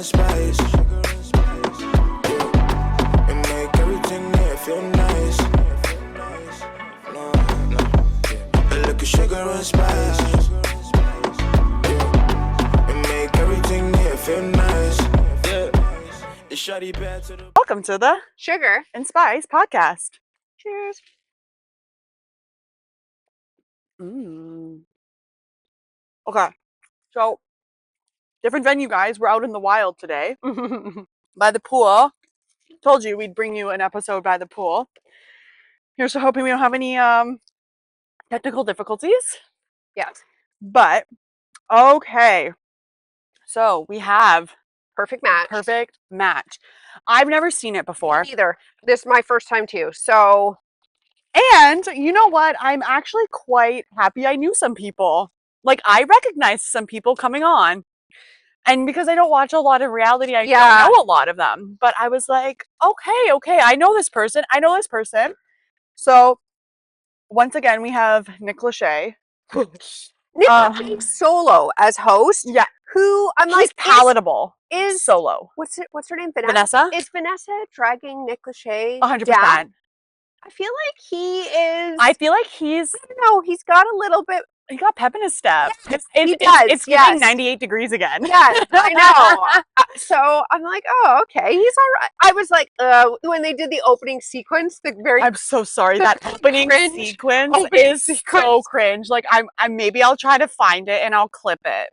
and spice. Yeah. And make everything there feel nice. No, no. Yeah. A little sugar and spice. Yeah. And make everything there feel nice. Yeah. It's shawty bad to the. Welcome to the Sugar and Spice podcast. Cheers. Okay, so different venue, guys. We're out in the wild today by the pool. Told you we'd bring you an episode by the pool. Here's to hoping we don't have any technical difficulties. Yes. But okay, so we have Perfect match. Perfect Match. I've never seen it before. Either. This is my first time too. So, And you know what? I'm actually quite happy I knew some people. Like, I recognized some people coming on. And because I don't watch a lot of reality, I don't know a lot of them. But I was like, okay, I know this person. So, once again, we have Nick Lachey. Nick Lachey solo as host. Yeah. Who I'm He's like palatable. is solo. What's her name? Vanessa? Is Vanessa dragging Nick Lachey 100%. down? I feel like he is. I feel like he's. I don't know. He's got a little bit. He got pep in his step. Yes, It's giving 98 degrees again. Yes, I know. So I'm like, oh, okay, he's all right. I was like, when they did the opening sequence, I'm so sorry. That opening sequence is so cringe. Like, I'm maybe I'll try to find it and I'll clip it,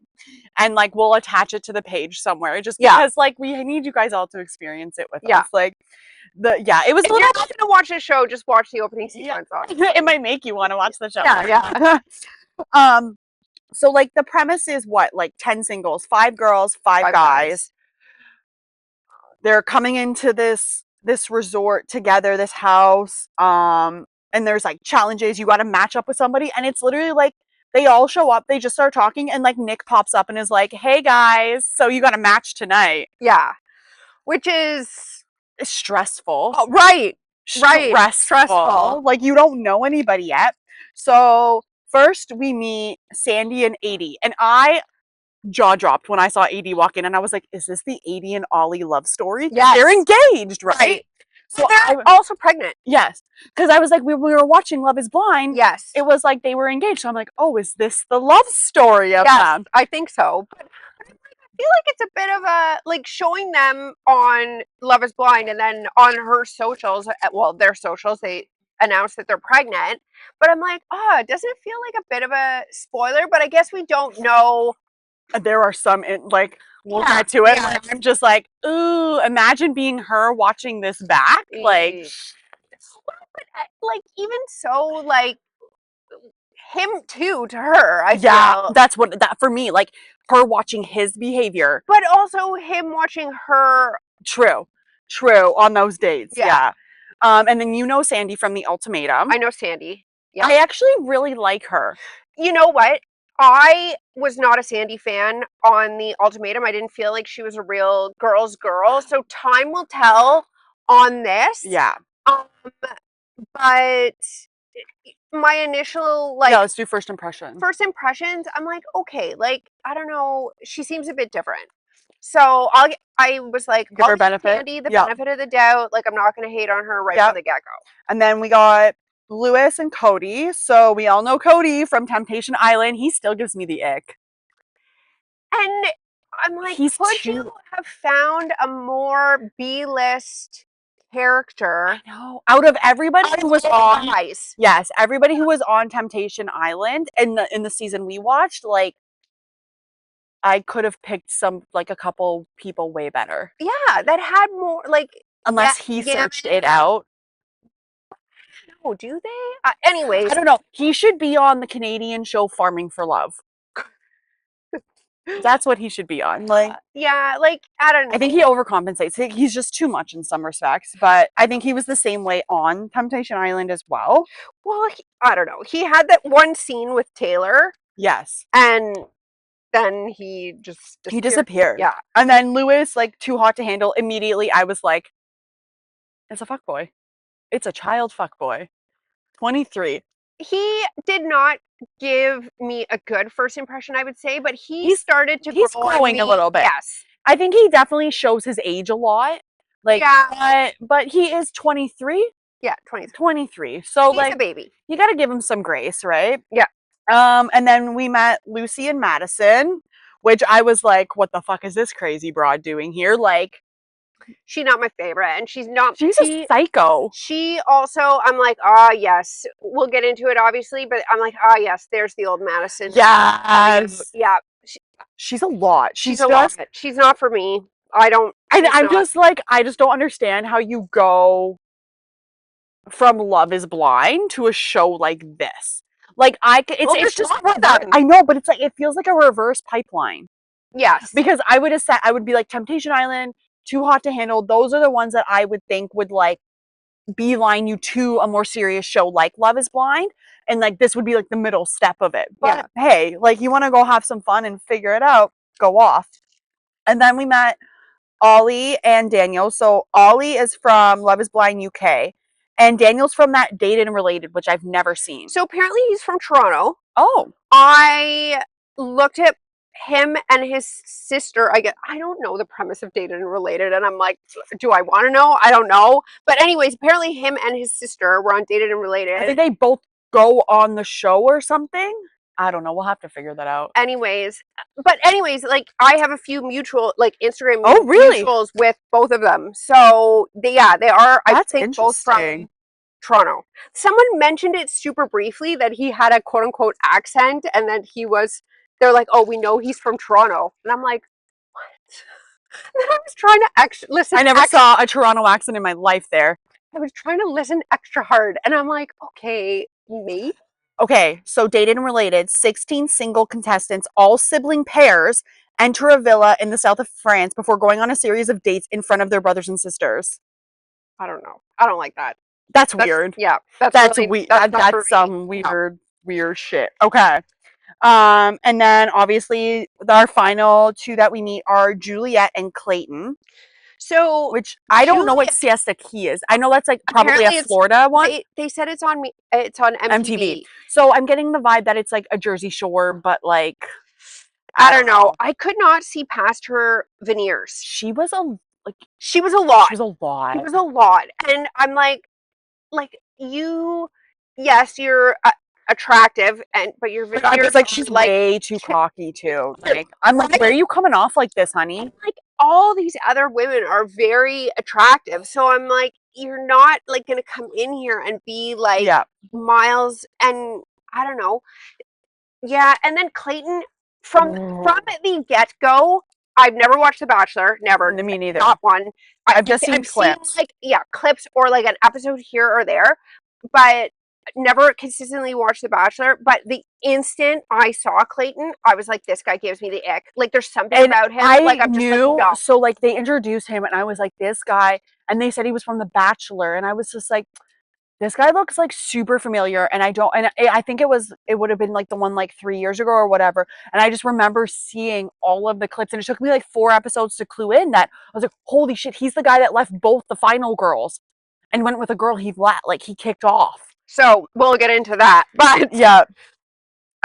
and like we'll attach it to the page somewhere. Just because like we need you guys all to experience it with us. Like. It was. If you're not gonna watch the show, just watch the opening sequence. It might make you want to watch the show. Yeah. So like the premise is what, like 10 singles, 5 girls, 5 guys. They're coming into this resort together, this house. And there's like challenges. You got to match up with somebody, and it's literally like they all show up. They just start talking, and like Nick pops up and is like, "Hey guys, so you got to match tonight." Yeah, which is stressful. Oh, right. Stressful. Like you don't know anybody yet. So first we meet Sandy and 80, and I jaw dropped when I saw 80 walk in, and I was like, is this the 80 and Ollie love story? Yes. They're engaged, right? So they're also pregnant. Yes. Because I was like, we were watching Love is Blind. Yes. It was like they were engaged. So I'm like, oh, is this the love story of them? I think so. But I feel like it's a bit of a, like, showing them on Love is Blind and then on her socials, well, their socials, they announced that they're pregnant. But I'm like, doesn't it feel like a bit of a spoiler? But I guess we don't know. There are some, we'll get to it. Yeah. I'm just like, ooh, imagine being her watching this back. Like, but like, even so, like, him too to her. I feel. That's what that for me, like her watching his behavior, but also him watching her. True on those dates. Yeah. And then Sandy from The Ultimatum. I know Sandy. Yeah. I actually really like her. You know what? I was not a Sandy fan on The Ultimatum. I didn't feel like she was a real girl's girl. So time will tell on this. Yeah. But my initial, like... let's do first impressions. First impressions, I'm like, okay, like, I don't know. She seems a bit different. So I was like, give her benefit. Sandy the benefit of the doubt. Like, I'm not going to hate on her from the get-go. And then we got Lewis and Cody. So we all know Cody from Temptation Island. He still gives me the ick. And I'm like, could you have found a more B-list character? I know. Out of everybody who was on, everybody who was on Temptation Island in the season we watched, like, I could have picked a couple people way better. Yeah, that had more, like, unless he searched it out. Oh, do they? Anyways, I don't know. He should be on the Canadian show Farming for Love. That's what he should be on. Like, like, I don't know. I think he overcompensates. He's just too much in some respects, but I think he was the same way on Temptation Island as well. Well, I don't know. He had that one scene with Taylor. Yes. And then he just disappeared. Yeah. And then Lewis, like, too hot to handle. Immediately, I was like, it's a fuckboy. It's a child fuckboy. 23. He did not give me a good first impression, I would say, but he started to he's growing a little bit. Yes. I think he definitely shows his age a lot. Like, Yeah. but he is 23. Yeah, 23. 23. So He's like a baby. you got to give him some grace, right? Yeah. And then we met Lucy and Madison, which I was like, what the fuck is this crazy broad doing here? Like, She's not my favorite, and she's not. she's a psycho. She also, I'm like, ah, yes. We'll get into it, obviously, but I'm like, ah, yes. There's the old Madison. Yes. Yeah. She's a lot. She's a lot. She's not for me. I'm just like, I just don't understand how you go from Love is Blind to a show like this. Like it's just I know, but it's like it feels like a reverse pipeline. Yes. Because I would be like Temptation Island, Too Hot to Handle. Those are the ones that I would think would like beeline you to a more serious show like Love is Blind, and like this would be like the middle step of it. But hey, like you want to go have some fun and figure it out, go off. And then we met Ollie and Daniel. So Ollie is from Love is Blind UK, and Daniel's from that Dated and Related, which I've never seen. So apparently he's from Toronto. Oh. I looked at him and his sister. I don't know the premise of Dated and Related, and I'm like, do I want to know? I don't know. But anyways, apparently him and his sister were on Dated and Related. I think they both go on the show or something. I don't know. We'll have to figure that out. Anyways, like I have a few mutual, like Instagram mutuals with both of them. So they are. I think both from Toronto. Someone mentioned it super briefly that he had a quote unquote accent, and then they're like, oh, we know he's from Toronto, and I'm like, what? And I was trying to listen. I never saw a Toronto accent in my life there. I was trying to listen extra hard, and I'm like, okay, maybe. Okay, so Dated and Related, 16 single contestants, all sibling pairs, enter a villa in the south of France before going on a series of dates in front of their brothers and sisters. I don't know. I don't like that. That's weird. Yeah, that's weird. That's some weird shit. Okay. And then obviously our final two that we meet are Juliet and Clayton. So, which I don't know what Siesta Key is. I know that's like probably a Florida one. They said it's on MTV. So I'm getting the vibe that it's like a Jersey Shore, but like I don't know. I could not see past her veneers. She was a lot. She was a lot. And I'm like yes, you're attractive, but your veneers. I was like, she's way too cocky too. Like, I'm like, where are you coming off like this, honey? Like all these other women are very attractive, so I'm like, you're not like gonna come in here and be like Miles, and I don't know. Yeah, and then Clayton from the get go. I've never watched The Bachelor. Never. Me neither. Not one. I've just seen clips. Clips or like an episode here or there, but never consistently watched The Bachelor. But the instant I saw Clayton, I was like, this guy gives me the ick. Like there's something about him. I'm knew. Just like, so like they introduced him and I was like, this guy, and they said he was from The Bachelor, and I was just like, this guy looks like super familiar, and I think it would have been like the one like 3 years ago or whatever. And I just remember seeing all of the clips, and it took me like 4 episodes to clue in that I was like, holy shit, he's the guy that left both the final girls and went with a girl he kicked off. So we'll get into that, but yeah.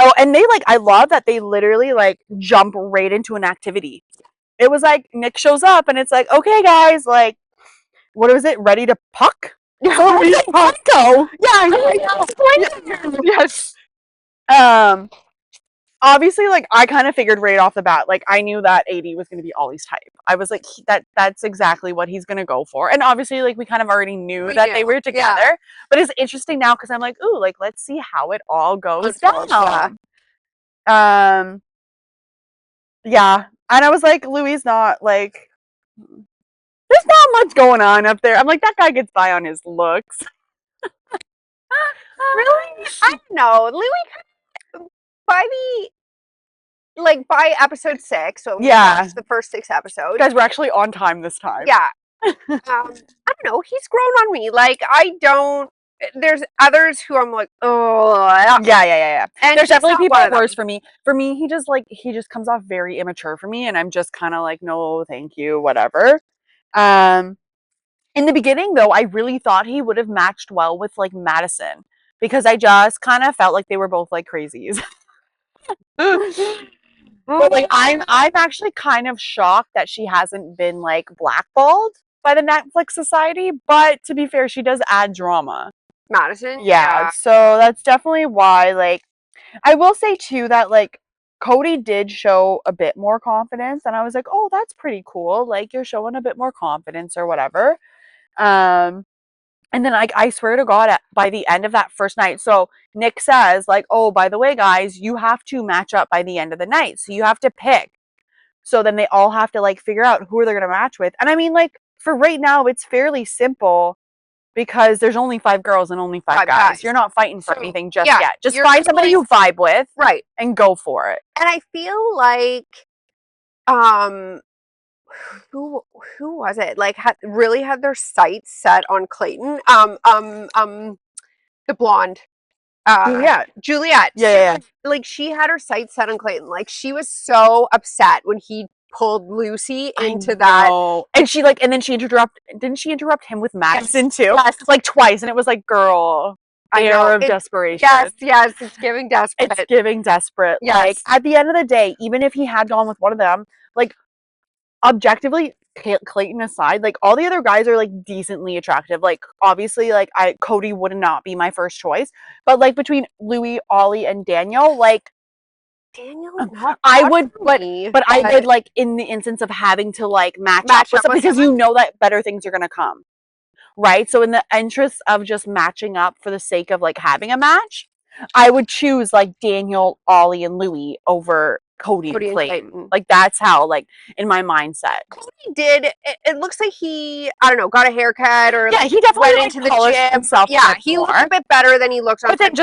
Oh, and I love that they literally like jump right into an activity. It was like Nick shows up and it's like, okay guys, like, what was it? Ready to puck? Yeah, yes. Obviously, like I kind of figured right off the bat, like I knew that AD was going to be Ollie's type. I was like, that's exactly what he's going to go for. And obviously, like we kind of already knew that they were together. Yeah. But it's interesting now because I'm like, ooh, like let's see how it all goes down. Yeah, and I was like, Louis not like. There's not much going on up there. I'm like, that guy gets by on his looks. Really? I don't know. Louis, by episode 6, so we watched the first 6 episodes. Guys, we're actually on time this time. Yeah. I don't know. He's grown on me. Like, there's others who I'm like, oh. Yeah. And there's definitely people worse for me. For me, he just comes off very immature for me, and I'm just kind of like, no, thank you, whatever. In the beginning though, I really thought he would have matched well with like Madison because I just kind of felt like they were both like crazies. But like I'm actually kind of shocked that she hasn't been like blackballed by the Netflix Society, but to be fair, she does add drama. Madison? Yeah, so that's definitely why, like, I will say too that like Cody did show a bit more confidence, and I was like, oh, that's pretty cool. Like you're showing a bit more confidence or whatever. And then like I swear to God, by the end of that first night, so Nick says like, oh, by the way, guys, you have to match up by the end of the night, so you have to pick. So then they all have to like figure out who they're gonna match with. And I mean, like for right now, it's fairly simple because there's only 5 girls and only 5 guys. You're not fighting for anything just yet. Just find somebody you vibe with, right, and go for it. and I feel like, who was it? Like really had their sights set on Clayton. The blonde. Juliet. Yeah. Like she had her sights set on Clayton. Like she was so upset when he pulled Lucy into that. And she like, and then didn't she interrupt him with Madison too? Yes. Like twice, and it was like, girl, air of desperation. Yes, it's giving desperate. It's giving desperate. Yes. Like at the end of the day, even if he had gone with one of them, like objectively, Clayton aside, like all the other guys are like decently attractive. Like obviously, like Cody would not be my first choice, but like between Louis, Ollie, and Daniel, like Daniel is not. I would, but I would like in the instance of having to like match up with someone, because you know that better things are gonna come, right? So in the interest of just matching up for the sake of like having a match, I would choose like Daniel, Ollie, and Louis over Cody and Clayton. Like that's how, like in my mindset. Cody did. It looks like he, I don't know, got a haircut or yeah, he definitely went into the gym. Himself yeah, he looked a bit better than he looks on. But then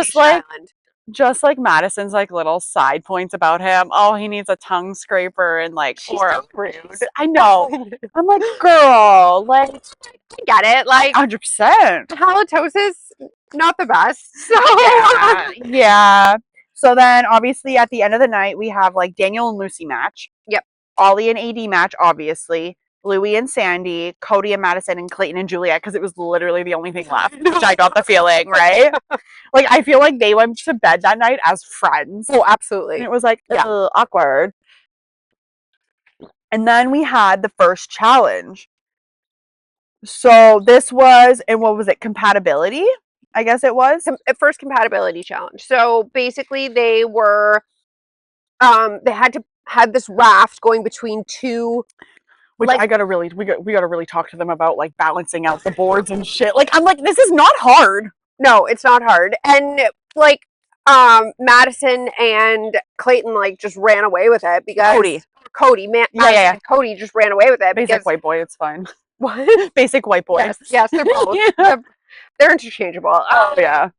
just like Madison's like little side points about him. Oh, he needs a tongue scraper and like so rude. I know. I'm like, girl, like I get it. Like 100%. Halitosis, not the best. So yeah. So then obviously at the end of the night we have like Daniel and Lucy match. Yep. Ollie and AD match, obviously. Louis and Sandy, Cody and Madison, and Clayton and Juliet, because it was literally the only thing left, which I got the feeling, right? Like, I feel like they went to bed that night as friends. Oh, absolutely. And it was like, awkward. And then we had the first challenge. So this was, and what was it, compatibility? I guess it was. First compatibility challenge. So basically they were, they had this raft going between two. Which like, we gotta really talk to them about like balancing out the boards and shit. Like I'm like, this is not hard. No, it's not hard. And like Madison and Clayton like just ran away with it because Cody Cody just ran away with it. Basic white boy, it's fine. What? Basic white boy. Yes, they're both. They're interchangeable. Oh yeah.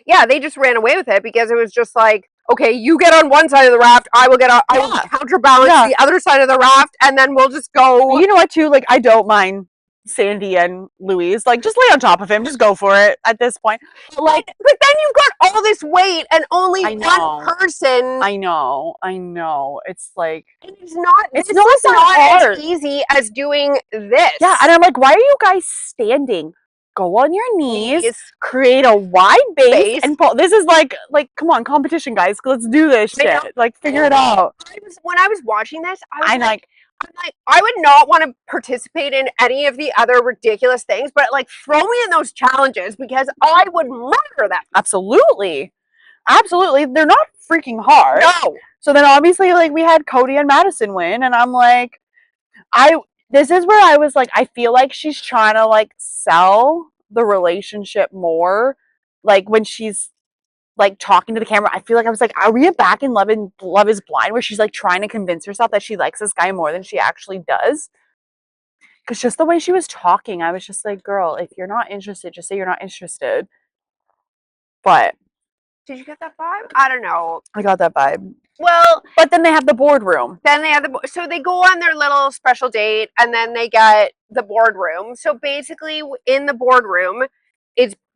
Yeah, they just ran away with it because it was just like, okay, you get on one side of the raft, I will counterbalance the other side of the raft, and then we'll just go. You know what, too? Like, I don't mind Sandy and Louise. Like, just lay on top of him. Just go for it at this point. Like, but then you've got all this weight and only one person. I know. It's like it's not hard. As easy as doing this. Yeah, and I'm like, why are you guys standing? Go on your knees, create a wide base, and pull. This is like, come on, competition, guys. Let's do this shit. Like, figure it out. When I was watching this, I'm like, I would not want to participate in any of the other ridiculous things, but like, throw me in those challenges because I would murder them. Absolutely. They're not freaking hard. No. So then, obviously, like, we had Cody and Madison win, and I'm like, this is where I was like, I feel like she's trying to like sell the relationship more. Like when she's like talking to the camera, I feel like I was like, are we back in Love is Blind where she's like trying to convince herself that she likes this guy more than she actually does? Because just the way she was talking, I was just like, girl, if you're not interested, just say you're not interested. But did you get that vibe? I don't know. I got that vibe. Well, but then they have the boardroom. So they go on their little special date, and then they get the boardroom. So basically, in the boardroom,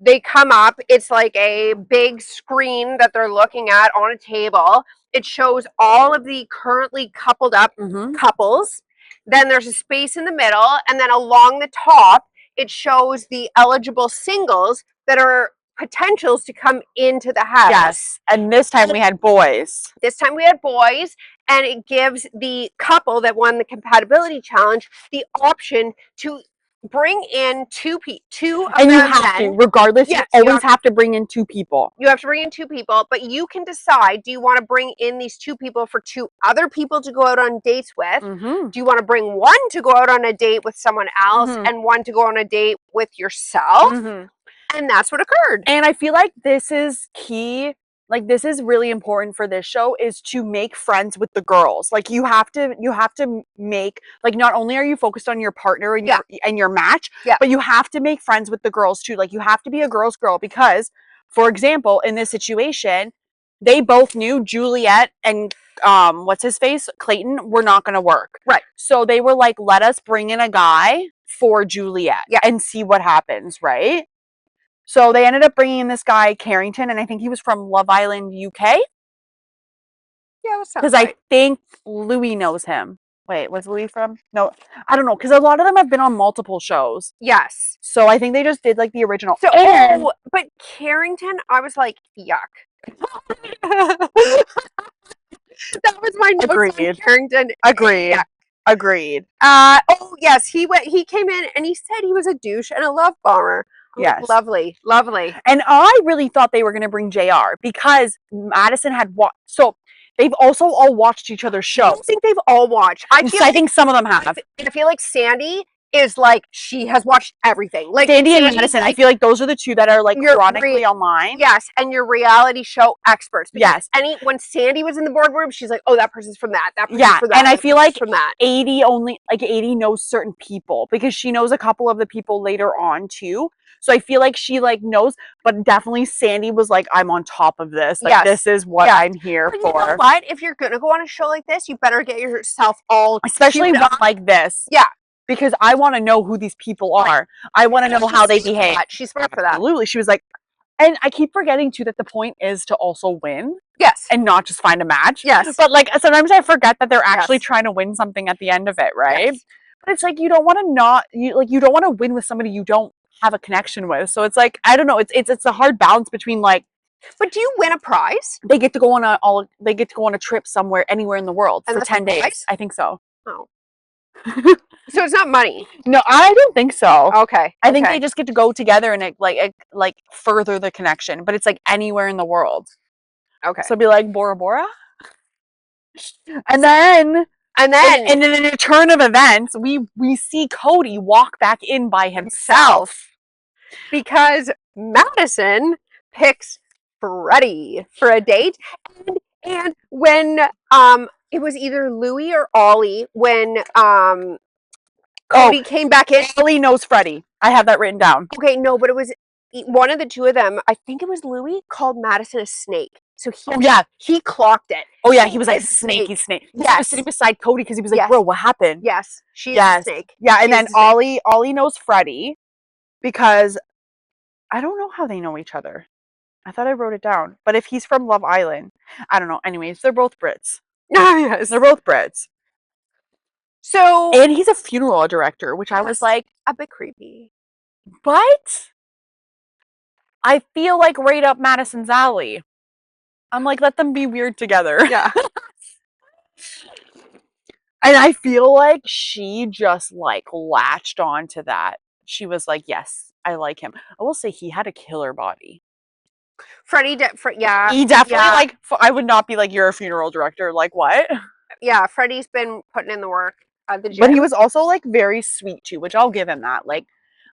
they come up. It's like a big screen that they're looking at on a table. It shows all of the currently coupled up couples. Then there's a space in the middle, and then along the top, it shows the eligible singles that are potentials to come into the house. Yes. And this time we had boys. This time we had boys, and it gives the couple that won the compatibility challenge the option to bring in two of And you their have to, men. regardless, Yes, you always have to bring in 2 people. You have to bring in 2 people, but you can decide, do you want to bring in these 2 people for 2 other people to go out on dates with? Mm-hmm. Do you want to bring one to go out on a date with someone else Mhm. and one to go on a date with yourself? Mm-hmm. And that's what occurred. And I feel like this is key. Like, this is really important for this show, is to make friends with the girls. Like, you have to make, like, not only are you focused on your partner and your match, Yeah. but you have to make friends with the girls too. Like, you have to be a girl's girl, because, for example, in this situation, they both knew Juliet and what's his face, Clayton, were not going to work. Right. So they were like, let us bring in a guy for Juliet and see what happens, right? So they ended up bringing in this guy, Carrington, and I think he was from Love Island, UK. Yeah, that sounds Because right. I think Louis knows him. Wait, was Louis from? No, I don't know. Because a lot of them have been on multiple shows. Yes. So I think they just did like the original. So, And but Carrington, I was like, yuck. That was my notes on Agreed. Carrington. Agreed. Yuck. Agreed. Oh yes, he came in and he said he was a douche and a love bomber. Yes. Lovely, lovely. And I really thought they were going to bring JR, because Madison had watched. So they've also all watched each other's I shows. don't think they've all watched. I think some of them have. I feel like Sandy is like, she has watched everything. Like Sandy and Madison, I feel like those are the 2 that are like chronically online. Yes, and your reality show experts. Yes. When Sandy was in the boardroom, she's like, oh, that person's from that. That person's from that. And I feel like from that. 80 knows certain people, because she knows a couple of the people later on too. So I feel like she like knows, but definitely Sandy was like, I'm on top of this. Like, this is what I'm here But for. you know what? If you're gonna go on a show like this, you better get yourself all Especially one like this. Yeah. Because I want to know who these people are. I want to know how they behave. She's smart for that. Absolutely. She was like, and I keep forgetting too that the point is to also win. Yes. And not just find a match. Yes. But like, sometimes I forget that they're actually trying to win something at the end of it, right? Yes. But it's like, you don't want to you don't want to win with somebody you don't have a connection with. So it's like, I don't know, it's a hard balance between like, but do you win a prize? They get to go on a trip somewhere, anywhere in the world for 10 days. I think so. Oh. So it's not money. No, I don't think so. Okay. I think they just get to go together and like further the connection, but it's like anywhere in the world. Okay. So it'd be like Bora Bora. And then in a turn of events, we see Cody walk back in by himself. Because Madison picks Freddie for a date. And when it was either Louis or Ollie when Cody came back in. Ollie knows Freddie. I have that written down. Okay, no, but it was one of the 2 of them. I think it was Louis, called Madison a snake. So he clocked it. Oh yeah, he was like, snaky snake. Yes. He was sitting beside Cody because he was like, bro, what happened? Yes, she's a snake. Yeah, and then Ollie knows Freddie because I don't know how they know each other. I thought I wrote it down. But if he's from Love Island, I don't know. Anyways, they're both Brits. Yes. They're both Brits. So, and he's a funeral director, which I was like, a bit creepy. But I feel like right up Madison's alley. I'm like, let them be weird together. Yeah. And I feel like she just like latched onto that. She was like, yes, I like him. I will say he had a killer body. Freddie, yeah. He definitely like, I would not be like, you're a funeral director. Like, what? Yeah, Freddie's been putting in the work at the gym. But he was also like very sweet too, which I'll give him that. Like,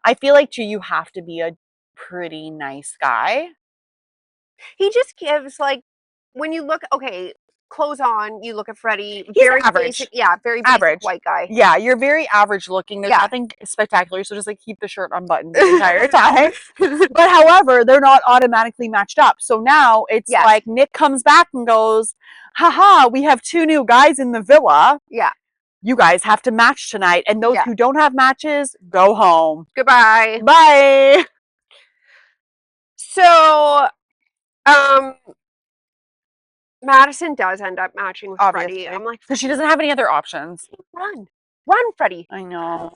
I feel like too, you have to be a pretty nice guy. He just gives like, when you look, clothes on, you look at Freddie, He's very average. basic, very basic Average. white guy. Yeah, you're very average looking. There's nothing spectacular, so just like keep the shirt unbuttoned the entire time. But however, they're not automatically matched up. So now it's like Nick comes back and goes, haha, we have 2 new guys in the villa. Yeah. You guys have to match tonight. And those who don't have matches, go home. Goodbye. Bye. So, Madison does end up matching with Freddie. I'm like, because she doesn't have any other options. Run, Freddie. I know.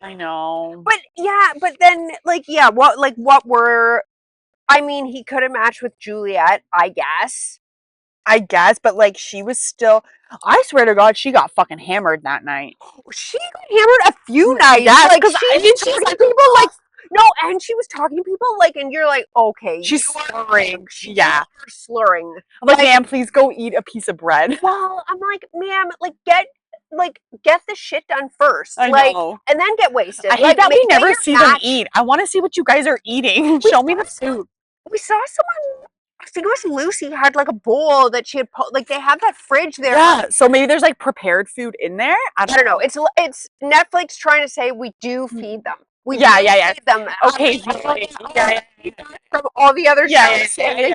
But yeah, but then what were I mean, he could have matched with Juliet, I guess. But like she was still, I swear to God, she got fucking hammered that night. She got hammered a few nights. Yes, like, because I mean, she's she's like, people like, no, and she was talking to people like, and you're like, okay, she's slurring. Yeah, you're slurring. I'm like, ma'am, please go eat a piece of bread. Well, I'm like, ma'am, like get the shit done first. I like, know. and then get wasted. I hate that we never see them eat. I want to see what you guys are eating. Show me the food. We saw someone, I think it was Lucy, had like a bowl that she had like they have that fridge there. Yeah, so maybe there's like prepared food in there. I don't know. It's Netflix trying to say we do feed them. We yeah. feed them. Okay. From all the other shows. Yeah,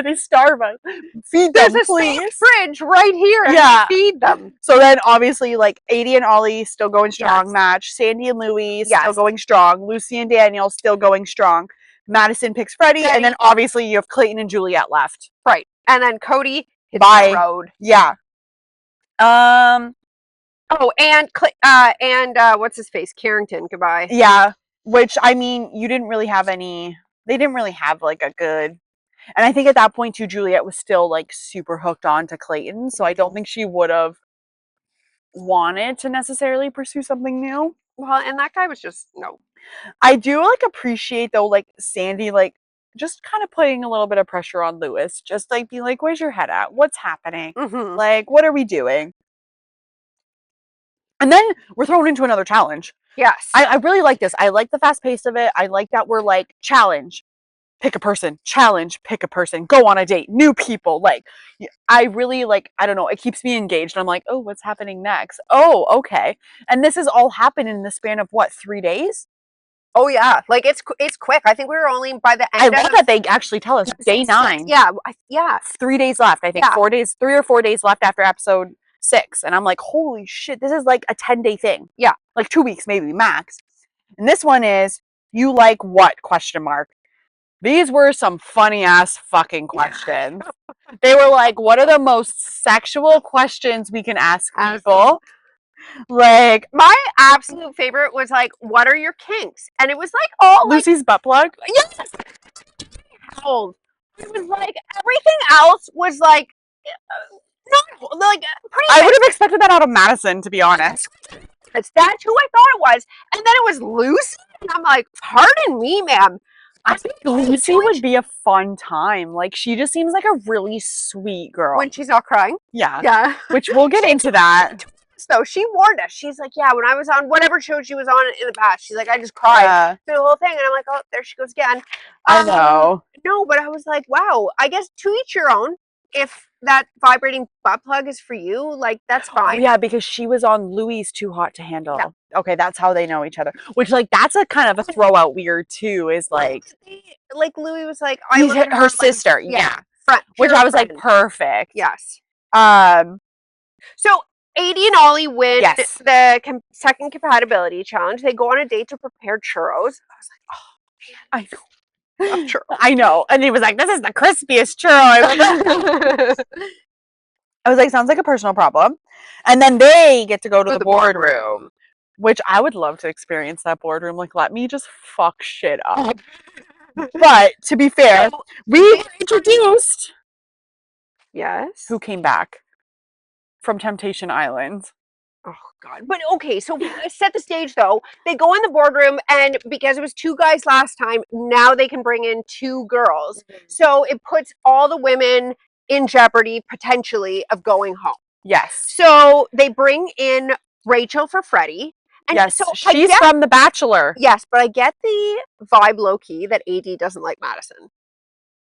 they starve us. Feed There's them, a please. fridge right here. And we feed them. So then, obviously, like Adi and Ollie still going strong. Match. Sandy and Louie still going strong. Lucy and Daniel still going strong. Madison picks Freddie, and then obviously you have Clayton and Juliet left. Right, and then Cody hits the road. Yeah. Oh, and what's his face? Carrington. Goodbye. Yeah. Which, I mean, you didn't really have any. They didn't really have like a good. And I think at that point too, Juliet was still like super hooked on to Clayton, so I don't think she would have wanted to necessarily pursue something new. Well, and that guy was just no. I do like appreciate though, like Sandy, like just kind of putting a little bit of pressure on Lewis, just like be like, "Where's your head at? What's happening? Mm-hmm. Like, what are we doing?" And then we're thrown into another challenge. Yes, I really like this. I like the fast pace of it. I like that we're like challenge, pick a person, challenge, pick a person, go on a date, new people. Like, I really like. I don't know. It keeps me engaged. I'm like, oh, what's happening next? Oh, okay. And this has all happened in the span of what, 3 days? Oh yeah, like it's quick. I think we were only by the end. I love that they actually tell us day 9. Yeah, 3 days left. I think 4 days, 3 or 4 days left after episode 6, and I'm like, holy shit, this is like a 10-day thing. Yeah, like 2 weeks maybe max. And this one is, you like what? Question mark. These were some funny ass fucking questions. They were like, what are the most sexual questions we can ask people? Like, my absolute favorite was like, what are your kinks? And it was like all Lucy's butt plug. Yes. It was like everything else was like not like pretty. I would have expected that out of Madison, to be honest. That's who I thought it was, and then it was Lucy, and I'm like, pardon me, ma'am. I think Lucy would be a fun time. Like, she just seems like a really sweet girl when she's not crying. Yeah. Which we'll get into that. So she warned us. She's like, yeah, when I was on whatever show she was on in the past, she's like, I just cried through the whole thing. And I'm like, oh, there she goes again. I know. No, but I was like, wow, I guess to each your own. If that vibrating butt plug is for you, like, that's fine. Oh, yeah, because she was on Louie's Too Hot to Handle. Yeah. Okay, that's how they know each other. Which, like, that's a kind of a throw out weird, too, is like... Like, Louie was like... I look at her sister, like, which I was like, perfect. Yes. So... Adi and Ollie win the second compatibility challenge. They go on a date to prepare churros. I was like, oh, man. I love churros. I know. And he was like, this is the crispiest churro I was like, sounds like a personal problem. And then they get to go to the boardroom, which I would love to experience that boardroom. Like, let me just fuck shit up. But to be fair, we were introduced. Yes. Who came back from Temptation Island. Oh God. But okay, so set the stage though. They go in the boardroom, and because it was 2 guys last time, now they can bring in 2 girls. So it puts all the women in jeopardy potentially of going home. Yes. So they bring in Rachel for Freddie. And yes, so she's from The Bachelor. Yes, but I get the vibe low key that AD doesn't like Madison.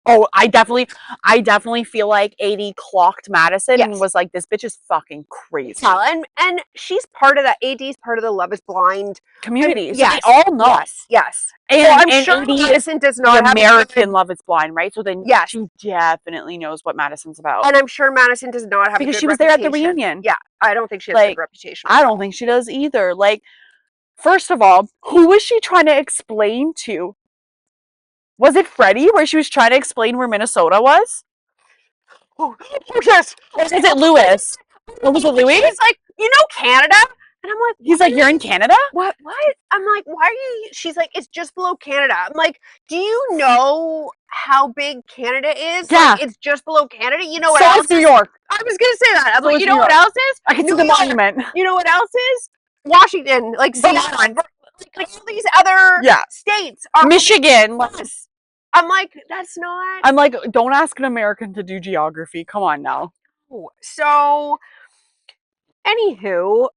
Oh, I definitely feel like Adi clocked Madison and was like, this bitch is fucking crazy. Yeah, and she's part of that. AD's part of the Love is Blind community. So they all know. Yes. And, so I'm and sure AD Madison does not have American Love is Blind, right? So then she definitely knows what Madison's about. And I'm sure Madison does not have because a good she was reputation. there at the reunion. Yeah, I don't think she has a good reputation. I don't think she does either. Like, first of all, who was she trying to explain to? Was it Freddie, where she was trying to explain where Minnesota was? Oh yes. Or is it Lewis? Or was it Louis? She's like, you know Canada? And I'm like, He's like, you're in Canada? What? I'm like, why are you? She's like, it's just below Canada. I'm like, do you know how big Canada is? Yeah. Like, it's just below Canada. You know what So else is New is? York. I was gonna say that. I'm So like, is you New know what York. else is? I can see New the York. monument. You know what else is? Washington, like Vermont. Seattle, like all these other Yeah. states are Michigan. Yes. I'm like, that's not. I'm like, don't ask an American to do geography. Come on now. So, anywho,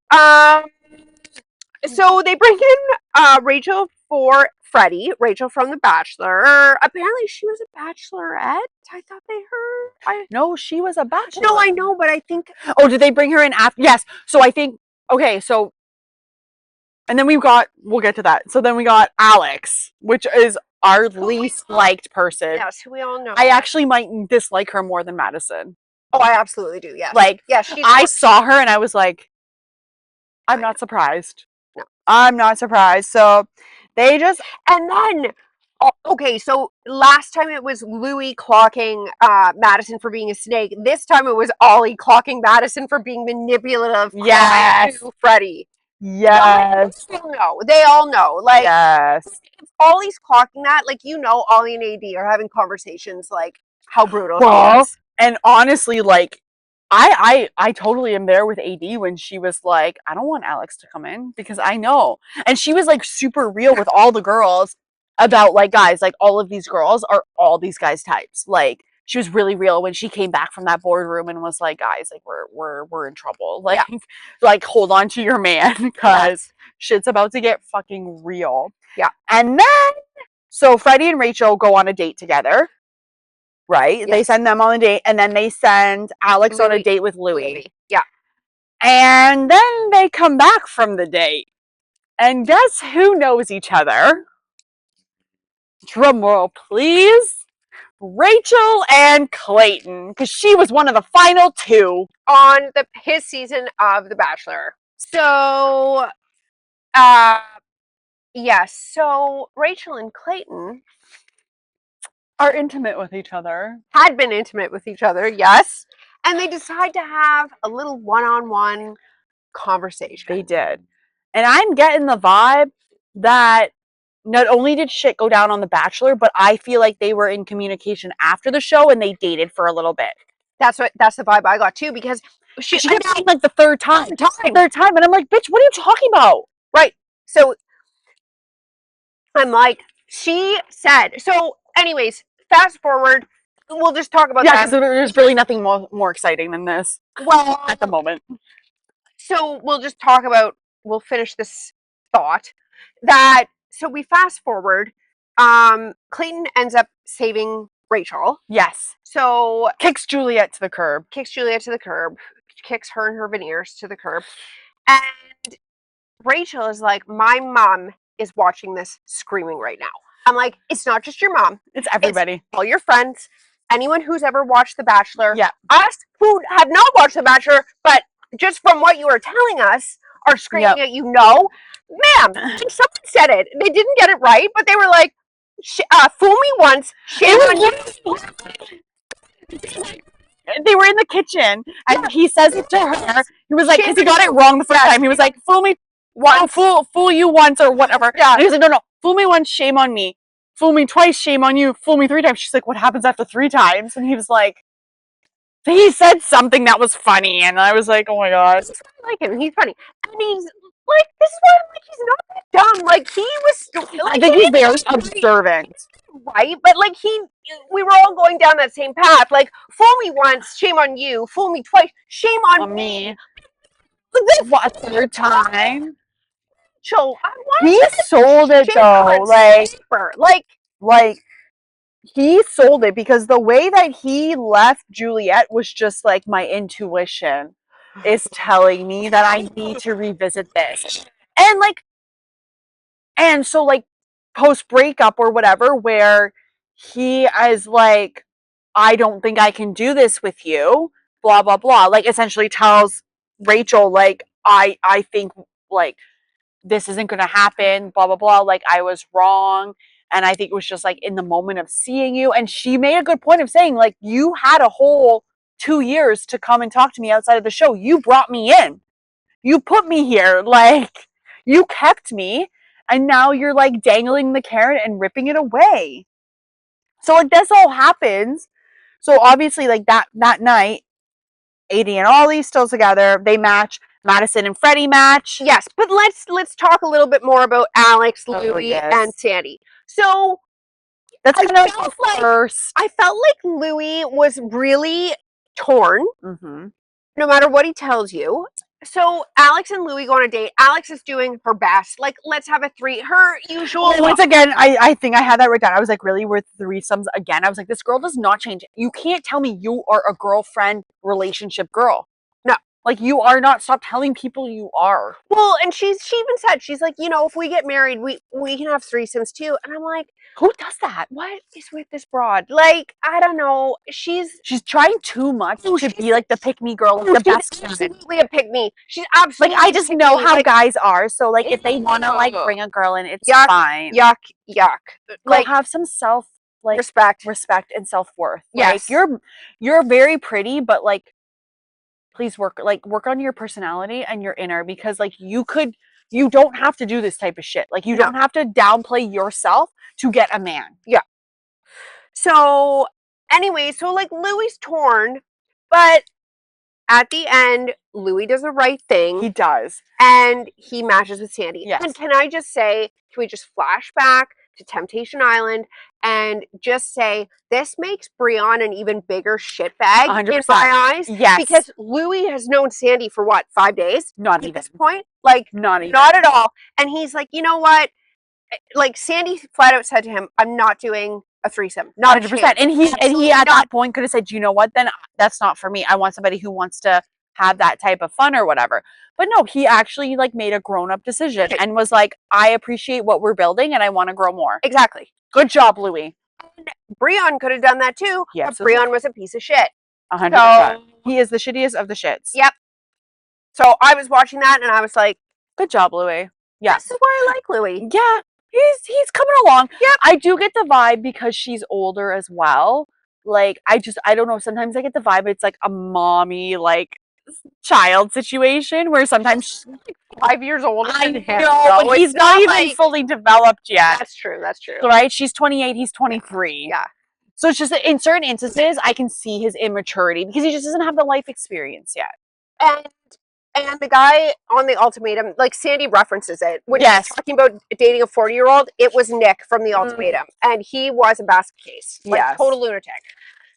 so they bring in Rachel for Freddie, Rachel from The Bachelor. Apparently, she was a bachelorette. I thought they heard. No, she was a bachelor. No, I know, but I think. Oh, did they bring her in after? Yes. So I think, okay, so, and then we'll get to that. So then we got Alex, which is our least liked person. Yes, who we all know. I actually might dislike her more than Madison. Oh, I absolutely do. Yes. Like, yeah, she's. I saw her and I was like, I'm not surprised. No. I'm not surprised. So they just. And then, okay, so last time it was Louis clocking Madison for being a snake. This time it was Ollie clocking Madison for being manipulative. Yes. To Freddie. Yes. They all know. Like, yes. if Ollie's clocking that, like, you know, Ollie and AD are having conversations like how brutal Well, he is. And honestly, like, I totally am there with AD when she was like, I don't want Alex to come in because I know. And she was like super real with all the girls about like, guys, like all of these girls are all these guys' types. Like, she was really real when she came back from that boardroom and was like, guys, like we're in trouble. Like, like hold on to your man because shit's about to get fucking real. Yeah. And then so Freddie and Rachel go on a date together. Right? Yes. They send them on a date and then they send Alex on a date with Louis. Yeah. And then they come back from the date. And guess who knows each other? Drum roll, please. Rachel and Clayton, because she was one of the final two on his season of The Bachelor. So, yes. So Rachel and Clayton are intimate with each other. Had been intimate with each other, yes. And they decide to have a little one-on-one conversation. They did. And I'm getting the vibe that not only did shit go down on The Bachelor, but I feel like they were in communication after the show and they dated for a little bit. That's the vibe I got too, because she kept saying like the third time. And I'm like, bitch, what are you talking about? Right. So I'm like, she said, so anyways, fast forward, we'll just talk about that. Yeah, because there's really nothing more exciting than this. Well, at the moment. So we'll finish this thought that, so we fast forward, Clayton ends up saving Rachel. Yes. So kicks Juliet to the curb. Kicks her and her veneers to the curb. And Rachel is like, my mom is watching this screaming right now. I'm like, it's not just your mom. It's everybody. It's all your friends. Anyone who's ever watched The Bachelor. Yeah. Us who have not watched The Bachelor, but just from what you are telling us, are screaming at you. No, ma'am. Someone said it. They didn't get it right, but they were like, fool me once, shame on you. They were in the kitchen, and he says it to her. He was like, because he got it wrong the first time. He was like, fool me once, fool you once, or whatever. Yeah. And he was like, no, fool me once, shame on me. Fool me twice, shame on you. Fool me 3 times. She's like, what happens after 3 times? And he was like, he said something that was funny, and I was like, oh my god. I like him. He's funny. And he's like, this is why I'm like, he's not that dumb. Like, he was. Like, I think he's very observant. Right? But like, we were all going down that same path. Like, fool me once, shame on you. Fool me twice, shame on me. What, 3rd time? So he sold it though. Like he sold it because the way that he left Juliet was just like, my intuition is telling me that I need to revisit this. And so like post breakup or whatever, where he is like, I don't think I can do this with you, blah blah blah, like essentially tells Rachel like, I think like this isn't gonna happen, blah blah blah, like I was wrong, and I think it was just like in the moment of seeing you. And she made a good point of saying like, you had a whole 2 years to come and talk to me outside of the show. You brought me in. You put me here. Like, you kept me, and now you're like dangling the carrot and ripping it away. So like this all happens. So obviously like that night, Adi and Ollie still together. They match. Madison and Freddie match. Yes, but let's talk a little bit more about Alex, Louie, and Sandy. So that's kind of like first. I felt like Louie was really torn, mm-hmm. no matter what he tells you. So Alex and Louie go on a date. Alex is doing her best. Like, let's have her usual. Well, once again, I think I had that written down. I was like, really, we're threesomes again? I was like, this girl does not change. You can't tell me you are a girlfriend relationship girl. No. Like, you are not. Stop telling people you are. Well, and she even said, she's like, you know, if we get married, we can have threesomes too. And I'm like, who does that? What is with this broad? Like, I don't know. She's trying too much to be like the pick-me girl, the best. Absolutely a pick-me. She's absolutely like, I just know how like, guys are. So like, if they want to like bring a girl in, it's fine. Yuck. Like, have some self like respect and self-worth. Yes. Like, you're very pretty, but like, please work on your personality and your inner, because like you don't have to do this type of shit. Like, you don't have to downplay yourself to get a man. Yeah. So anyway, so like Louie's torn, but at the end, Louie does the right thing. He does. And he matches with Sandy. Yes. And can I just say, can we just flash back to Temptation Island and just say this makes Breon an even bigger shitbag 100%. in my eyes? Yes. Because Louie has known Sandy for what, 5 days? Not at even. this point? Like, not at all. And he's like, you know what? Like, Sandy flat out said to him, I'm not doing a threesome. Not 100%. And he at that point could have said, you know what, then that's not for me. I want somebody who wants to have that type of fun or whatever. But no, he actually like made a grown-up decision and was like, I appreciate what we're building and I want to grow more. Exactly. Good job, Louie. And Breon could have done that too. Yes. But Breon was a piece of shit. 100%. So, he is the shittiest of the shits. Yep. So I was watching that and I was like, good job, Louie. Yeah. This is why I like Louie. Yeah. He's coming along. Yep. I do get the vibe because she's older as well. Like, I don't know. Sometimes I get the vibe it's like a mommy, like, child situation where sometimes she's like 5 years older than him. No, but he's not even fully developed yet. That's true. Right? She's 28, he's 23. Yeah. So it's just in certain instances, I can see his immaturity because he just doesn't have the life experience yet. And the guy on the ultimatum, like Sandy references it. When he's talking about dating a 40-year-old, it was Nick from the ultimatum. And he was a basket case. Like, total lunatic.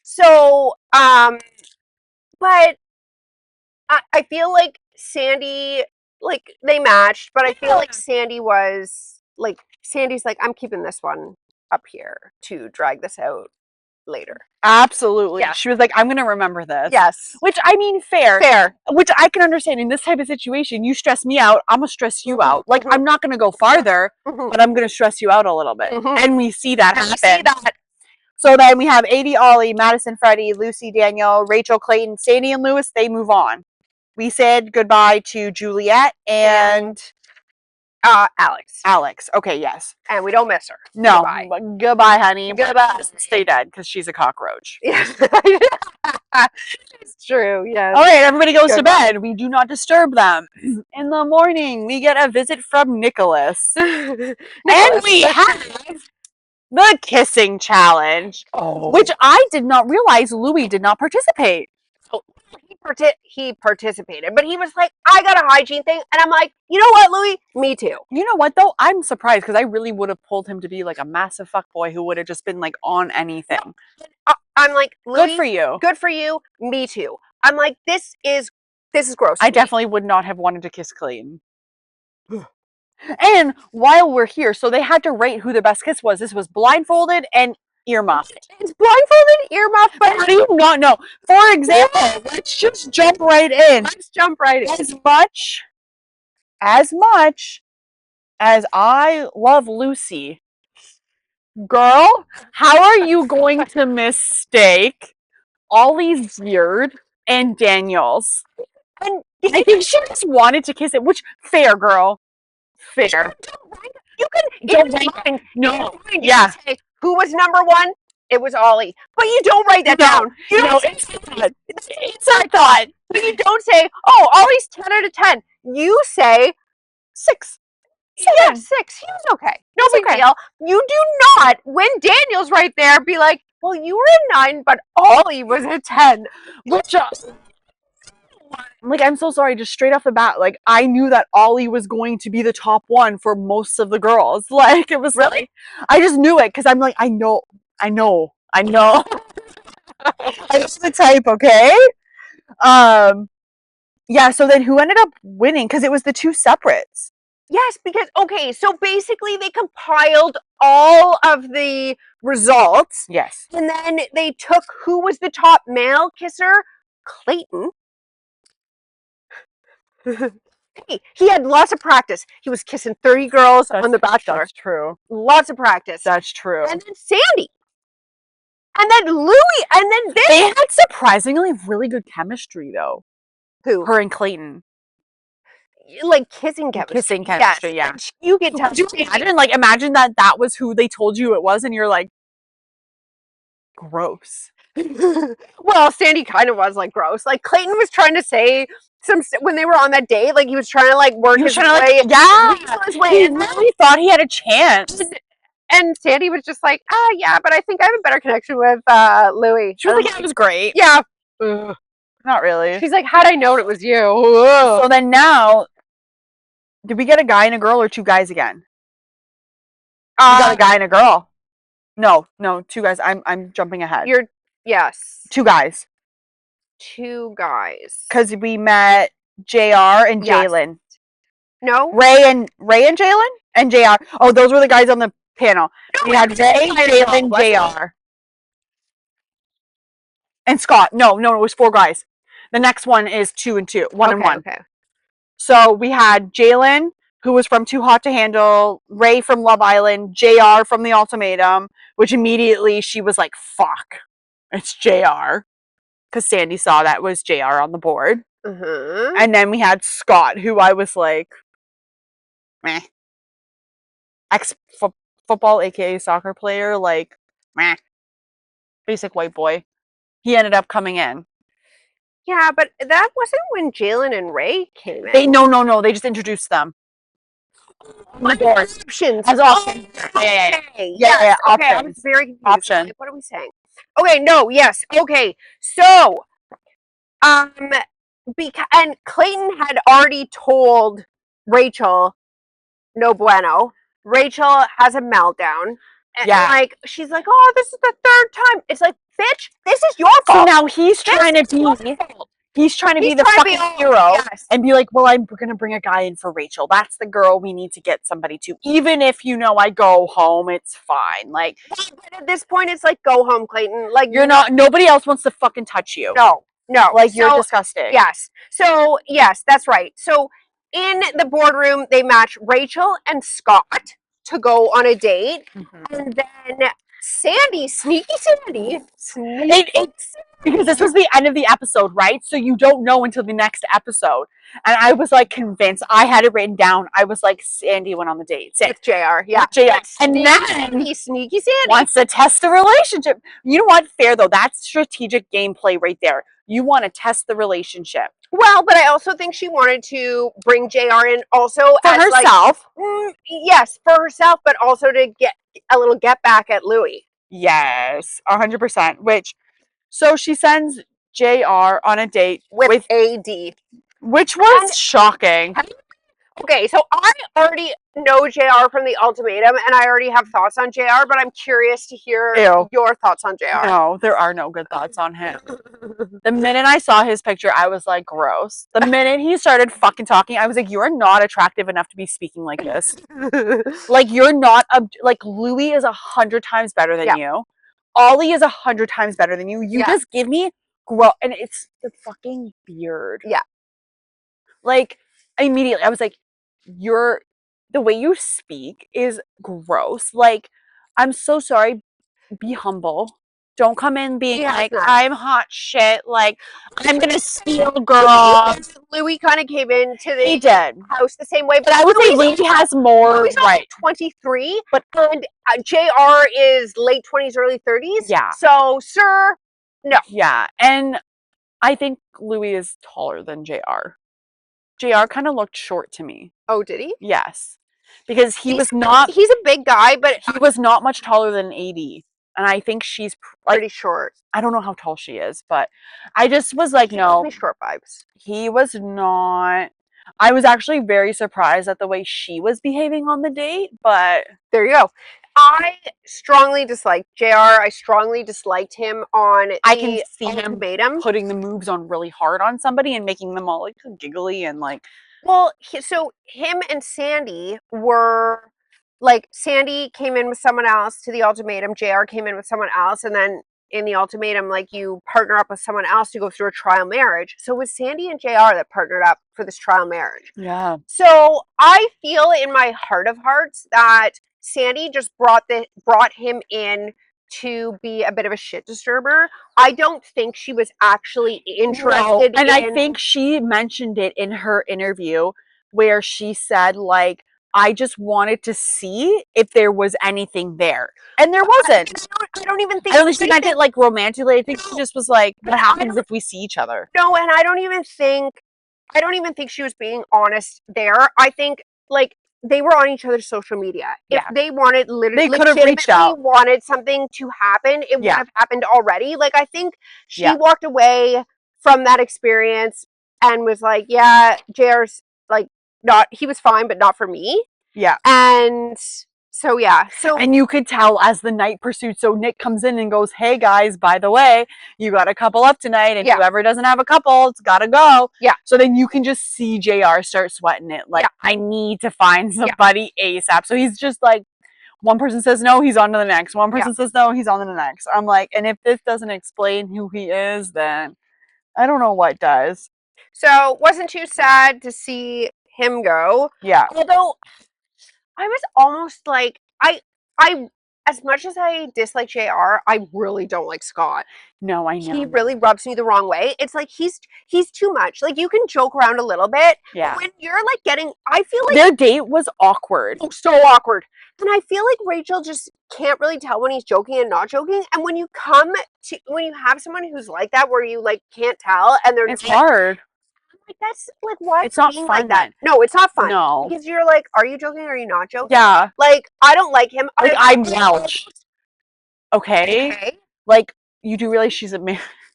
So, but I feel like Sandy, like, they matched, but I feel like Sandy's like, I'm keeping this one up here to drag this out later. Absolutely. Yeah. She was like, I'm going to remember this. Yes. Which, I mean, fair. Which I can understand. In this type of situation, you stress me out, I'm going to stress you out. Like, I'm not going to go farther, but I'm going to stress you out a little bit. And we see that happen. So then we have Adi, Ollie, Madison, Freddie, Lucy, Danielle, Rachel, Clayton, Sandy, and Lewis. They move on. We said goodbye to Juliet and Alex. Okay, yes. And we don't miss her. No. Goodbye, honey. Goodbye. Stay dead because she's a cockroach. Yes. It's true, yes. All right, everybody goes to bed. We do not disturb them. In the morning, we get a visit from Nicholas. And we have the kissing challenge, which I did not realize Louie did not participate. He participated, but he was like, I got a hygiene thing. And I'm like, you know what, Louie? Me too. You know what, though? I'm surprised because I really would have pulled him to be like a massive fuckboy who would have just been like on anything. I'm like, Louie, good for you. Good for you. Me too. I'm like, this is gross. I definitely would not have wanted to kiss Clayton. And while we're here, so they had to rate who their best kiss was. This was blindfolded and earmuffed. It's blindfolded, earmuffed, but how do you not know? For example, let's just jump right in. Let's jump right in. As much as I love Lucy, girl, how are you going to mistake Ollie's beard and Daniel's? And I think she just wanted to kiss it, which, fair, girl. Fair. You can don't mind. No. Yeah. Who was number one? It was Ollie. But you don't write that No, down. You don't say It's our thought. But you don't say, oh, Ollie's 10 out of 10. You say, 6. yeah, 7. 6. He was okay. No It's big okay. deal. You do not, when Daniel's right there, be like, well, you were a 9, but Ollie was a 10. Which, I'm like, I'm so sorry, just straight off the bat, like, I knew that Ollie was going to be the top one for most of the girls. Like, it was Really? like, I just knew it, because I'm like, I know. I know the type, okay? Yeah, so then who ended up winning? Because it was the 2 separates. Yes, because, okay, so basically they compiled all of the results, Yes. and then they took who was the top male kisser, Clayton. Hey, he had lots of practice. He was kissing 30 girls on The Bachelor. That's true. Lots of practice. That's true. And then Sandy. And then Louie. And then this. They had surprisingly really good chemistry, though. Who? Her and Clayton. Like kissing chemistry. Kissing chemistry, yes. yeah. You get Could you imagine that was who they told you it was, and you're like, gross. Well, Sandy kind of was like gross. Like Clayton was trying to say when they were on that date, like he was trying to like work his way. His way He in. really thought he had a chance. And Sandy was just like, yeah, but I think I have a better connection with Louie. She was like, yeah, it was great. Yeah. Ugh, not really. She's like, how'd I know it was you? So then now, did we get a guy and a girl or 2 guys again? We got a guy and a girl. No, 2 guys. I'm jumping ahead. Yes. 2 guys. 2 guys. Because we met JR and Yes. Jalen. No? Ray and Jalen and JR. Oh, those were the guys on the panel. No, We had Ray, Jalen, JR. And Scott. No, it was 4 guys. The next one is 2 and 2. 1 and 1. Okay. So we had Jalen, who was from Too Hot to Handle, Ray from Love Island, JR from The Ultimatum, which immediately she was like, fuck, it's JR. Because Sandy saw that was JR on the board. And then we had Scott, who I was like, meh. Ex-football, aka soccer player, like, meh. Basic white boy. He ended up coming in. Yeah, but that wasn't when Jalen and Ray came in. No, they just introduced them. Options. As options. Yeah. Yeah, Okay, I was options. very confused. Option. Like, what are we saying? Okay, no, yes. Okay, so, and Clayton had already told Rachel, no bueno. Rachel has a meltdown. And like, she's like, oh, this is the 3rd time. It's like, bitch, this is your fault. So now he's trying to be the fucking hero and be like, well, we're going to bring a guy in for Rachel. That's the girl we need to get somebody to. Even if, I go home, it's fine. Like, but at this point, it's like, go home, Clayton. Like, nobody else wants to fucking touch you. No. Like, you're disgusting. Yes. So, yes, that's right. So, in the boardroom, they match Rachel and Scott to go on a date. And then Sandy, sneaky Sandy. Because this was the end of the episode, right? So you don't know until the next episode. And I was like convinced. I had it written down. I was like, Sandy went on the date. With JR, yeah. With JR. And then sneaky Sandy wants to test the relationship. You know what? Fair though. That's strategic gameplay right there. You want to test the relationship. Well, but I also think she wanted to bring JR in also for as herself. Like, yes, for herself, but also to get a little get back at Louie. Yes, 100%. So she sends JR on a date with AD, which was shocking. Okay, so I already know JR from The Ultimatum, and I already have thoughts on JR, but I'm curious to hear your thoughts on JR. No, there are no good thoughts on him. The minute I saw his picture, I was like, gross. The minute he started fucking talking, I was like, you are not attractive enough to be speaking like this. Like, you're not, like, Louie is 100 times better than you. Ollie is 100 times better than you. You just give me and it's the fucking beard. Yeah. Like, immediately, I was like, the way you speak is gross. Like, I'm so sorry. Be humble. Don't come in being He has like, not. I'm hot shit. Like, I'm going to steal girls. Louis kind of came into He the did. house the same way. But I would say Louis has more, Louis right. 23, But and JR is late 20s, early 30s. Yeah. So, sir, no. Yeah. And I think Louis is taller than JR. JR kind of looked short to me. Oh, did he? Yes. Because he's a big guy, but he was not much taller than AD. And I think she's like, pretty short. I don't know how tall she is, but I just was like, no. Give me short vibes. He was not. I was actually very surprised at the way she was behaving on the date, but there you go. I strongly disliked JR. I strongly disliked him on I can the see him ultimatum. putting the moves on really hard on somebody and making them all like giggly and like. Well, so him and Sandy were like, Sandy came in with someone else to the ultimatum. JR came in with someone else, and then in the ultimatum, like, you partner up with someone else to go through a trial marriage. So it was Sandy and JR that partnered up for this trial marriage. Yeah. So I feel in my heart of hearts that Sandy just brought him in to be a bit of a shit disturber. I don't think she was actually interested and I think she mentioned it in her interview where she said, like, I just wanted to see if there was anything there. And there wasn't. I don't even think I don't think she meant it like romantically. I think she just was like, what happens if we see each other? No, and I don't even think she was being honest there. I think, like, they were on each other's social media. If they wanted, literally, they could have reached out, wanted something to happen, it would have happened already. Like, I think she walked away from that experience and was like, yeah, JR's like, not, he was fine, but not for me. Yeah. And so, yeah. So, and you could tell as the night pursued. So Nick comes in and goes, hey guys, by the way, you got a couple up tonight, and whoever doesn't have a couple, it's gotta go. Yeah. So then you can just see JR start sweating it. Like, I need to find somebody ASAP. So he's just like, one person says no, he's on to the next. One person says no, he's on to the next. I'm like, and if this doesn't explain who he is, then I don't know what does. So wasn't too sad to see him go. Yeah. Although I was almost like, I as much as I dislike JR, I really don't like Scott. No, I know. He really rubs me the wrong way. It's like he's too much. Like, you can joke around a little bit. Yeah. But when you're like I feel like their date was awkward. Oh, so awkward. And I feel like Rachel just can't really tell when he's joking and not joking. And when you have someone who's like that, where you like can't tell, and they're it's hard. Like, that's like, why it's not being fun like that? then. No, it's not fun. No, because you're like, are you joking? Or are you not joking? Yeah. Like, I don't like him. Like, I'm Welsh. Okay. Like, you do realize she's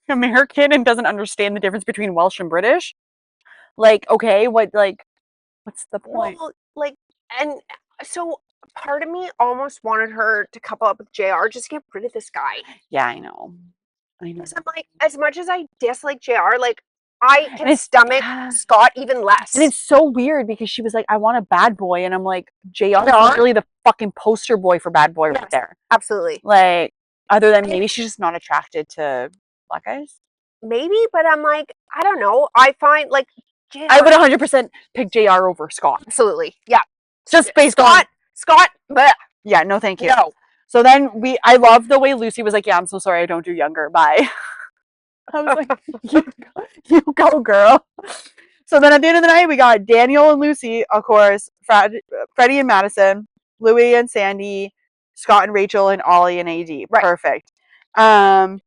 American and doesn't understand the difference between Welsh and British. Like, okay, what's the point? Well, like, and so part of me almost wanted her to couple up with JR, just get rid of this guy. Yeah, I know. I'm like, as much as I dislike JR, like, I can stomach Scott even less. And it's so weird because she was like, I want a bad boy. And I'm like, JR is literally the fucking poster boy for bad boy right there. Absolutely. Like, other than maybe she's just not attracted to black guys. Maybe, but I'm like, I don't know. I find, like, JR, I would 100% pick JR over Scott. Absolutely. Yeah. Just based on Scott. Bleh. Yeah, no thank you. No. So then I love the way Lucy was like, yeah, I'm so sorry I don't do younger. Bye. I was like, you go, girl. So then at the end of the night, we got Daniel and Lucy, of course, Freddie and Madison, Louis and Sandy, Scott and Rachel, and Ollie and AD. Right. Perfect. I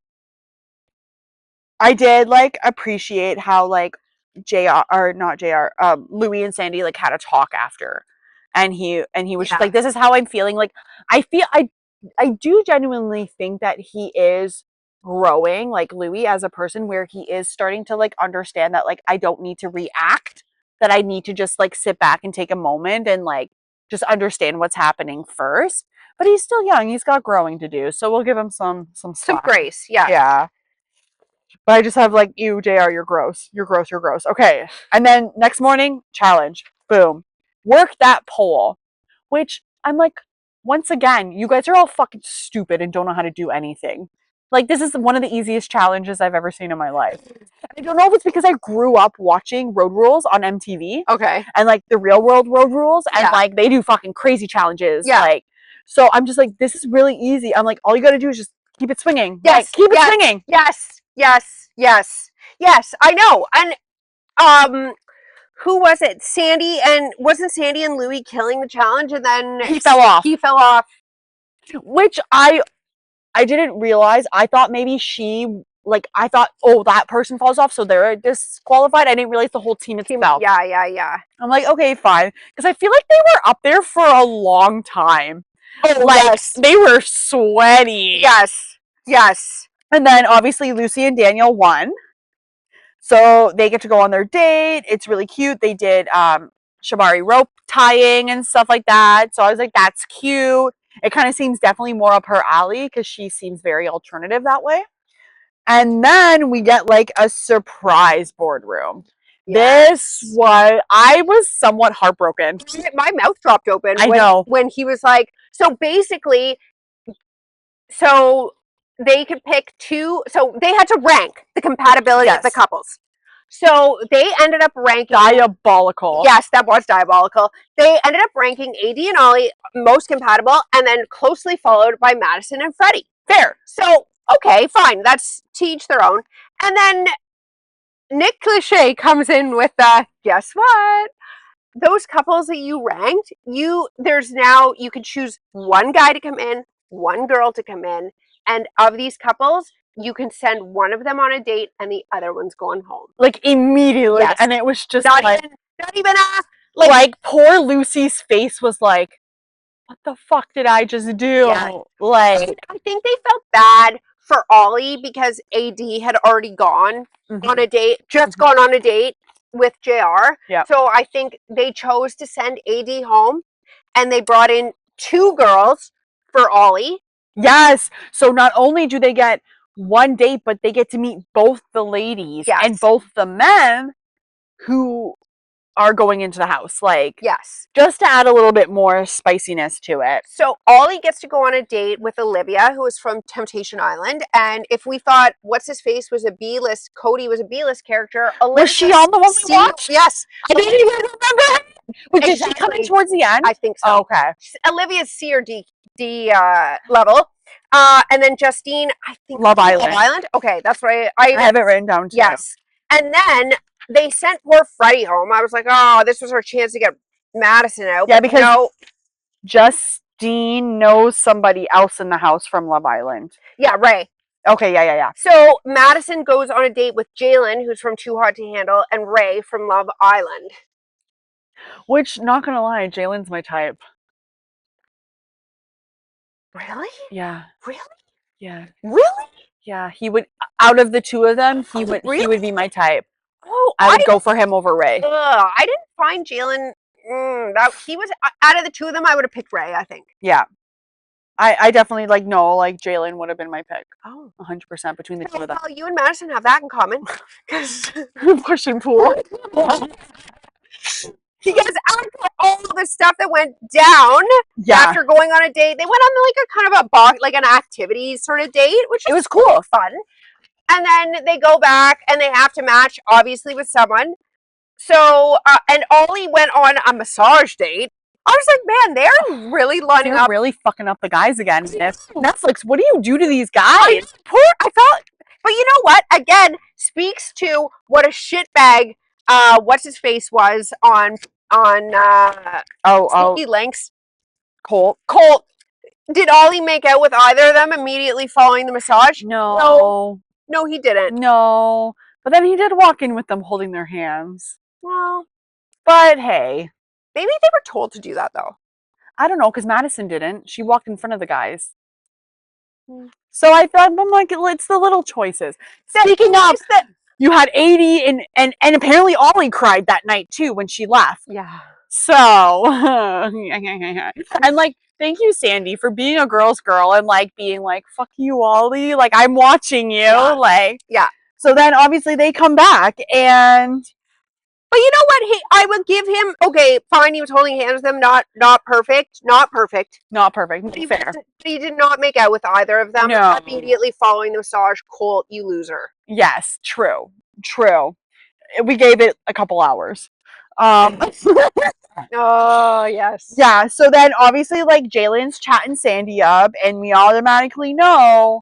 did like appreciate how like Louis and Sandy like had a talk after. And he was just like, this is how I'm feeling. Like, I do genuinely think that he is growing, like Louis, as a person, where he is starting to like understand that like I don't need to react, that I need to just like sit back and take a moment and like just understand what's happening first. But he's still young, he's got growing to do, so we'll give him some grace. Yeah. But I just have like, you, JR, you're gross, you're gross. Okay. And then next morning, challenge, boom, work that pole, which I'm like, once again, you guys are all fucking stupid and don't know how to do anything. Like, this is one of the easiest challenges I've ever seen in my life. I don't know if it's because I grew up watching Road Rules on MTV. Okay. And like the real world Road Rules, and like they do fucking crazy challenges. Yeah. Like, so I'm just like, this is really easy. I'm like, all you gotta do is just Keep it swinging. Yes, Like, keep it yes, swinging. yes. I know. And who was it? Sandy, and wasn't Sandy and Louis killing the challenge, and then He fell off. He fell off. Which I didn't realize. I thought maybe she, like, I thought, oh, that person falls off, so they're disqualified. I didn't realize the whole team itself. Yeah. I'm like, okay, fine. Because I feel like they were up there for a long time. Oh, Like, yes. they were sweaty. Yes. And then, obviously, Lucy and Daniel won. So they get to go on their date. It's really cute. They did shibari rope tying and stuff like that. So I was like, that's cute. It kind of seems definitely more up her alley because she seems very alternative that way. And then we get like a surprise boardroom. This was, I was somewhat heartbroken. My mouth dropped open. I know. When he was like, so basically, so they could pick two, so they had to rank the compatibility of the couples. So they ended up ranking. Diabolical. Yes, that was diabolical. They ended up ranking AD and Ollie most compatible, and then closely followed by Madison and Freddie. Fair. So, okay, fine. That's to each their own. And then Nick Lachey comes in with guess what? Those couples that you ranked, there's now, you can choose one guy to come in, one girl to come in, and of these couples, you can send one of them on a date and the other one's going home. Like immediately. Yes. And it was just not even like poor Lucy's face was like, what the fuck did I just do? Yeah. Like, I think they felt bad for Ollie because AD had already gone on a date, gone on a date with JR. Yeah. So I think they chose to send AD home, and they brought in two girls for Ollie. Yes. So not only do they get one date, but they get to meet both the ladies and both the men who are going into the house. Like, yes, just to add a little bit more spiciness to it. So Ollie gets to go on a date with Olivia, who is from Temptation Island. And if we thought what's his face was a B-list, Cody was a B-list character, Olivia, was she on the one we watched? Yes. I didn't even remember her. But did she come in towards the end? I think so. Oh, okay. Olivia's C or D level. And then Justine, I think Love Island. Love Island? Okay, that's right. I have it written down too. Yes. And then they sent poor Freddie home. I was like, oh, this was our chance to get Madison out. Yeah, because Justine knows somebody else in the house from Love Island. Yeah, Ray. Okay, yeah. So Madison goes on a date with Jalen, who's from Too Hot to Handle, and Ray from Love Island. Which, not gonna lie, Jalen's my type. Really? Yeah. Really? Yeah. Really? Yeah. He would, out of the two of them, he would be my type. Oh, I would go for him over Ray. I didn't find Jalen. He was out of the two of them. I would have picked Ray, I think. Yeah. I definitely Jalen would have been my pick. Oh, 100% between the two of them. Well, you and Madison have that in common. Pushing pool. Because after all the stuff that went down after going on a date, they went on like a kind of a box, like an activity sort of date, which was cool, fun. And then they go back and they have to match, obviously, with someone. So, and Ollie went on a massage date. I was like, man, they're really lining up. They're really fucking up the guys again. Netflix, what do you do to these guys? I felt, but you know what? Again, speaks to what a shitbag, what's his face was on Sneaky Links. Colt. Did Ollie make out with either of them immediately following the massage? No, he didn't. No, but then he did walk in with them holding their hands. Well, but hey. Maybe they were told to do that, though. I don't know, because Madison didn't. She walked in front of the guys. So I thought, I'm like, it's the little choices. Speaking of, you had 80 and apparently Ollie cried that night too when she left. Yeah. So, and like, thank you, Sandy, for being a girl's girl and like being like, fuck you, Ollie. Like, I'm watching you. Yeah. So then obviously they come back and. But you know what? I would give him, okay, fine, he was holding hands with them, not perfect. Fair. He did not make out with either of them. No. Immediately following the massage, Colt, you loser. Yes, true. We gave it a couple hours. Oh, yes. Yeah, so then obviously like Jalen's chatting Sandy up and we automatically know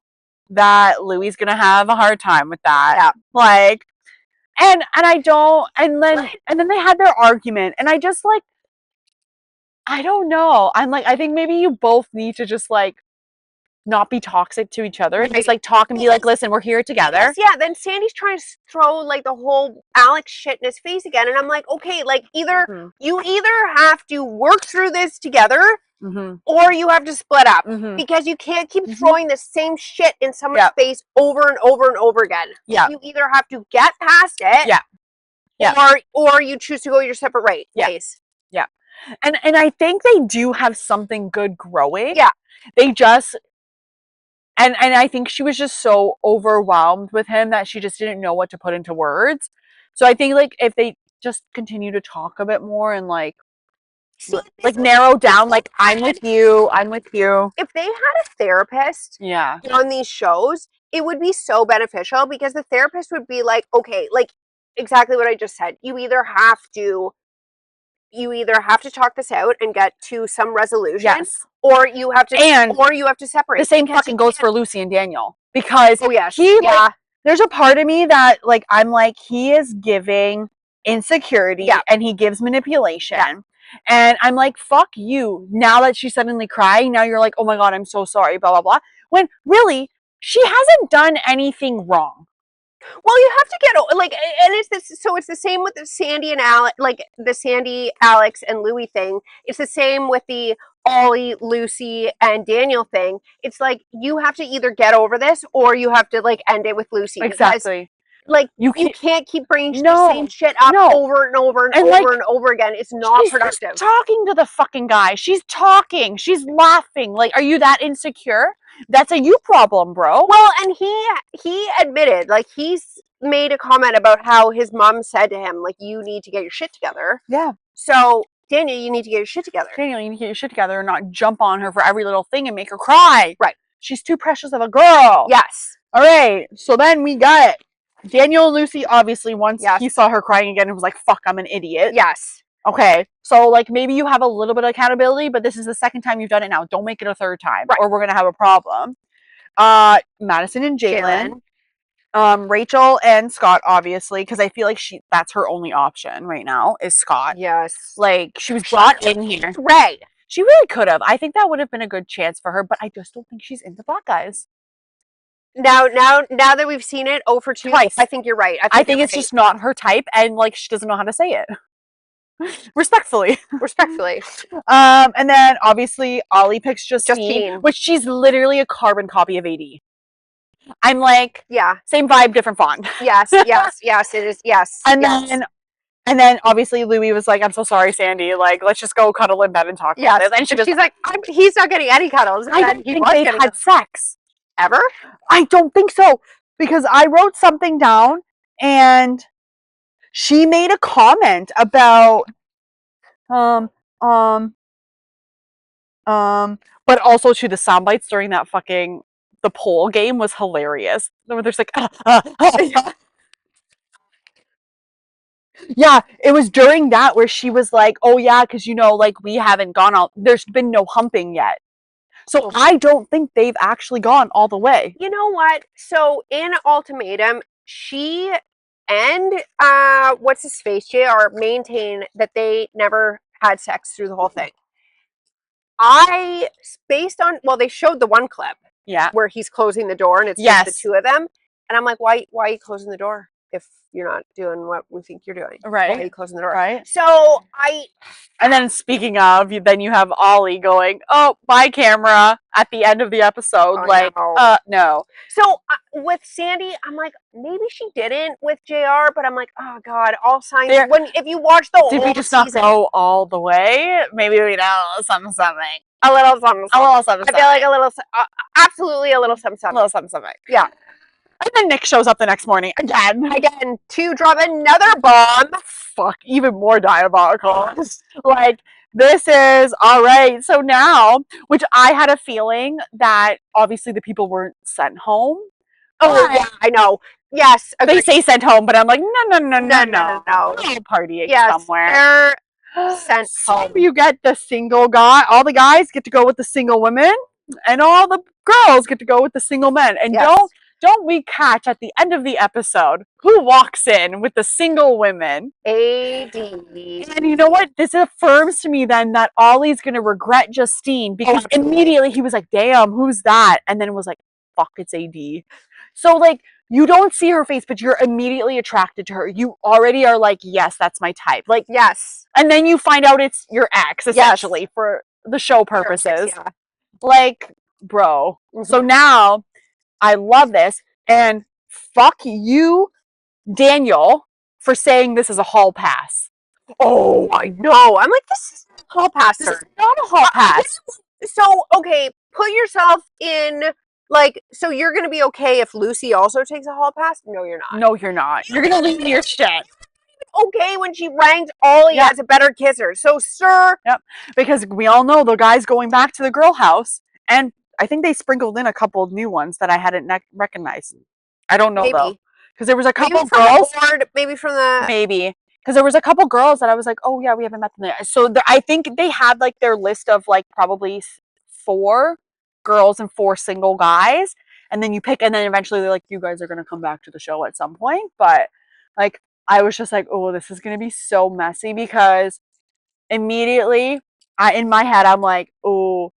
that Louis gonna have a hard time with that. Yeah. Like, and I don't, and then they had their argument, and I just like, I don't know. I'm like, I think maybe you both need to just like not be toxic to each other and just like talk and be like, listen, we're here together. Yes, yeah, then Sandy's trying to throw like the whole Alex shit in his face again, and I'm like, okay, like you either have to work through this together or you have to split up because you can't keep throwing the same shit in someone's face over and over and over again. Yeah. You either have to get past it or you choose to go your separate ways. Yeah. And I think they do have something good growing. Yeah. They just and I think she was just so overwhelmed with him that she just didn't know what to put into words. So I think like if they just continue to talk a bit more and like narrow down, like I'm with you. If they had a therapist on these shows, it would be so beneficial because the therapist would be like, okay, like exactly what I just said. You either have to talk this out and get to some resolution, or you have to separate. The same fucking goes for Lucy and Daniel because there's a part of me that like I'm like he is giving insecurity and he gives manipulation. And I'm like, fuck you. Now that she's suddenly crying, now you're like, oh my God, I'm so sorry, blah, blah, blah. When really, she hasn't done anything wrong. Well, you have to get like, and it's this. So it's the same with the Sandy and Alex, like the Sandy, Alex, and Louis thing. It's the same with the Ollie, Lucy, and Daniel thing. It's like you have to either get over this or you have to like end it with Lucy. Exactly. Like you can't keep bringing the same shit up over and over and over and over again. It's not productive. She's talking to the fucking guy. She's talking. She's laughing. Like, are you that insecure? That's a you problem, bro. Well, and he admitted, like he's made a comment about how his mom said to him, like, you need to get your shit together. Yeah. So Daniel, you need to get your shit together. Daniel, you need to get your shit together and not jump on her for every little thing and make her cry. Right. She's too precious of a girl. Yes. All right. So then we got it. Daniel and Lucy, obviously, once he saw her crying again and was like, fuck, I'm an idiot. Yes. Okay. So, like, maybe you have a little bit of accountability, but this is the second time you've done it now. Don't make it a third time, or we're going to have a problem. Madison and Jalen. Rachel and Scott, obviously, because I feel like that's her only option right now is Scott. Yes. Like, she was brought in here. Right. She really could have. I think that would have been a good chance for her, but I just don't think she's into black guys. Now that we've seen it, 0 for 2, twice. I think you're right. I think it's just not her type, and like she doesn't know how to say it. Respectfully. And then obviously Ollie picks Justine, which she's literally a carbon copy of AD. I'm like, same vibe, different font. Yes, it is. Yes. And then obviously Louis was like, I'm so sorry, Sandy. Like, let's just go cuddle in bed and talk about this. And she's like, he's not getting any cuddles. I don't think they've had sex. Ever? I don't think so. Because I wrote something down and she made a comment about but also to the sound bites during that the poll game was hilarious. There's like yeah, it was during that where she was like, oh yeah, because like we haven't gone all, there's been no humping yet. So I don't think they've actually gone all the way. You know what? So in Ultimatum, she and what's his face, JR, maintain that they never had sex through the whole thing. They showed the one clip. Yeah. Where he's closing the door and it's just the two of them. And I'm like, why are you closing the door if you're not doing what we think you're doing? Right. Why are you closing the door? Right. So and then speaking of, then you have Ollie going, oh, bye camera at the end of the episode. No. So with Sandy, I'm like, maybe she didn't with JR, but I'm like, oh God, all signs. If you watch the whole season. Did we just not go all the way? Maybe we know something. A little something. I feel like a little, absolutely a little something. A little something. Yeah. And then Nick shows up the next morning again to drop another bomb. Fuck, even more diabolical. Like, this is all right. So now, which I had a feeling that obviously the people weren't sent home. Oh yeah, I know. Yes, they say sent home, but I'm like, no. Partying somewhere. They're sent home. You get the single guy. All the guys get to go with the single women, and all the girls get to go with the single men. And Yes. don't we catch at the end of the episode who walks in with the single women? AD. And you know what? This affirms to me then that Ollie's going to regret Justine because immediately he was like, damn, who's that? And then it was like, fuck, it's AD. So, like, you don't see her face, but you're immediately attracted to her. You already are like, yes, that's my type. Like, Yes. and then you find out it's your ex, essentially, for the show purposes. Yeah. Like, bro. So now, I love this. And fuck you, Daniel, for saying this is a hall pass. Oh, I know. I'm like, this is a hall pass. This is not a hall pass. So, okay, put yourself in, like, so you're going to be okay if Lucy also takes a hall pass? No, you're not. No, you're not. You're going to leave your shit. Okay when she ranked Ollie as a better kisser. So, sir. Yep. Because we all know the guy's going back to the girl house. And I think they sprinkled in a couple of new ones that I hadn't recognized. I don't know, though. Because there was a couple girls. Maybe from the. Maybe. Because there was a couple girls that I was like, oh, yeah, we haven't met them yet. So I think they had, like, their list of, like, probably 4 girls and 4 single guys. And then you pick, and then eventually they're like, you guys are going to come back to the show at some point. But, like, I was just like, oh, this is going to be so messy because immediately in my head, I'm like, oh,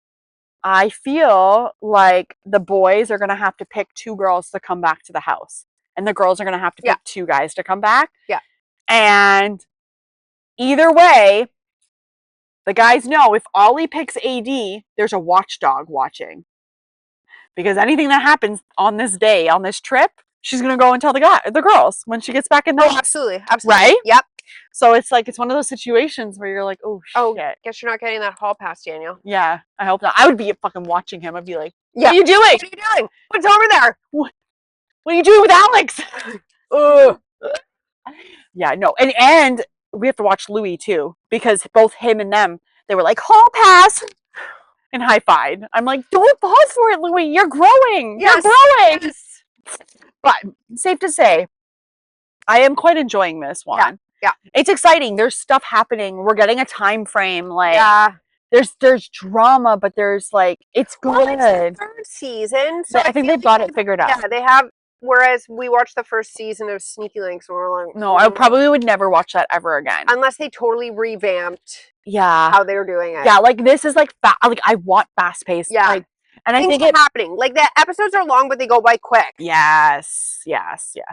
I feel like the boys are going to have to pick 2 girls to come back to the house. And the girls are going to have to pick 2 guys to come back. Yeah. And either way, the guys know if Ollie picks AD, there's a watchdog watching. Because anything that happens on this day, on this trip, she's going to go and tell the girls when she gets back in the house. Absolutely. Absolutely. Right? Yep. So it's like, it's one of those situations where you're like, oh, shit. Guess you're not getting that hall pass, Daniel. Yeah, I hope not. I would be fucking watching him. I'd be like, Yeah. what are you doing? What are you doing? What's over there? What are you doing with Alex? Ugh. Yeah, no. And we have to watch Louis too, because both him and them, they were like, hall pass and high five. I'm like, don't pause for it, Louis. You're growing. Yes. You're growing. Yes. But safe to say, I am quite enjoying this one. Yeah. It's exciting. There's stuff happening. We're getting a time frame. Like, yeah. There's drama, but there's like, it's good. Well, it's the 3rd season. So I think they've got it figured out. Yeah, they have. Whereas we watched the 1st season of Sneaky Links and we're like, no, I probably would never watch that ever again. Unless they totally revamped how they were doing it. Yeah, like this is like, like I want fast paced. Yeah. Like, and things I think it's happening. Like the episodes are long, but they go by quick. Yes.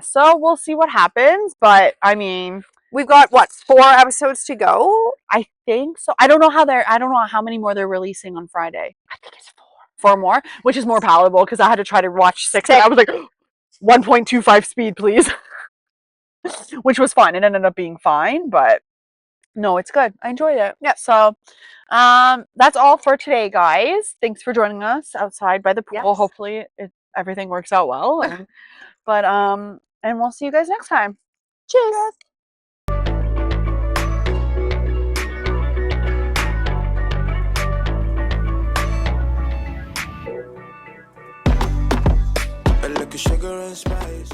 So we'll see what happens. But I mean, we've got what, 4 episodes to go? I think so. I don't know how many more they're releasing on Friday. I think it's 4. 4 more, which is more palatable because I had to try to watch 6. And I was like, 1.25 speed, please. Which was fun. It ended up being fine, but no, it's good. I enjoyed it. Yeah. So, that's all for today, guys. Thanks for joining us outside by the pool. Yes. Hopefully, everything works out well. But and we'll see you guys next time. Cheers. Sugar and spice.